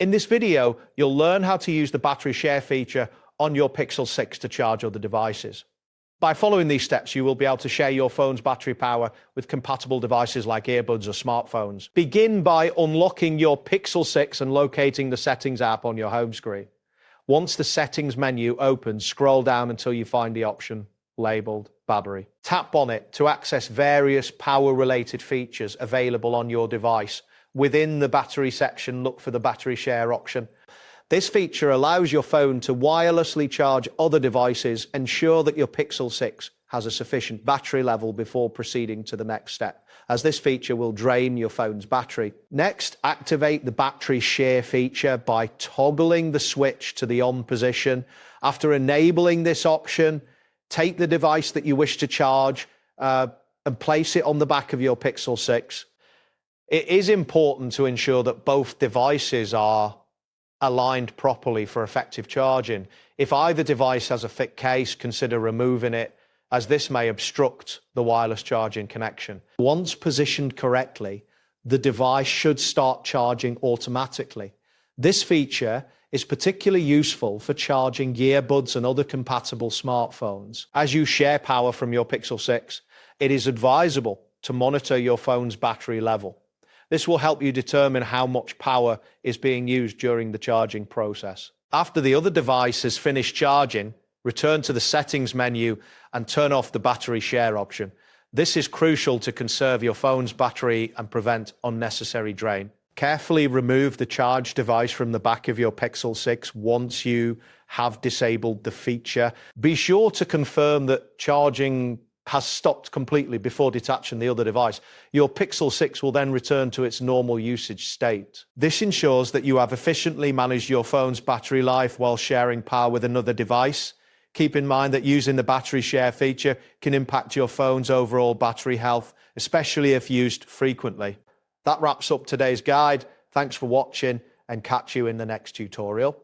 In this video, you'll learn how to use the battery share feature on your Pixel 6 to charge other devices. By following these steps, you will be able to share your phone's battery power with compatible devices like earbuds or smartphones. Begin by unlocking your Pixel 6 and locating the Settings app on your home screen. Once the Settings menu opens, scroll down until you find the option labeled Battery. Tap on it to access various power-related features available on your device. Within the battery section, look for the battery share option. This feature allows your phone to wirelessly charge other devices, ensure that your Pixel 6 has a sufficient battery level before proceeding to the next step, as this feature will drain your phone's battery. Next, activate the battery share feature by toggling the switch to the on position. After enabling this option, take the device that you wish to charge and place it on the back of your Pixel 6. It is important to ensure that both devices are aligned properly for effective charging. If either device has a thick case, consider removing it, as this may obstruct the wireless charging connection. Once positioned correctly, the device should start charging automatically. This feature is particularly useful for charging earbuds and other compatible smartphones. As you share power from your Pixel 6, it is advisable to monitor your phone's battery level. This will help you determine how much power is being used during the charging process. After the other device has finished charging, return to the Settings menu and turn off the battery share option. This is crucial to conserve your phone's battery and prevent unnecessary drain. Carefully remove the charge device from the back of your Pixel 6 once you have disabled the feature. Be sure to confirm that charging has stopped completely before detaching the other device. Your Pixel 6 will then return to its normal usage state. This ensures that you have efficiently managed your phone's battery life while sharing power with another device. Keep in mind that using the battery share feature can impact your phone's overall battery health, especially if used frequently. That wraps up today's guide. Thanks for watching and catch you in the next tutorial.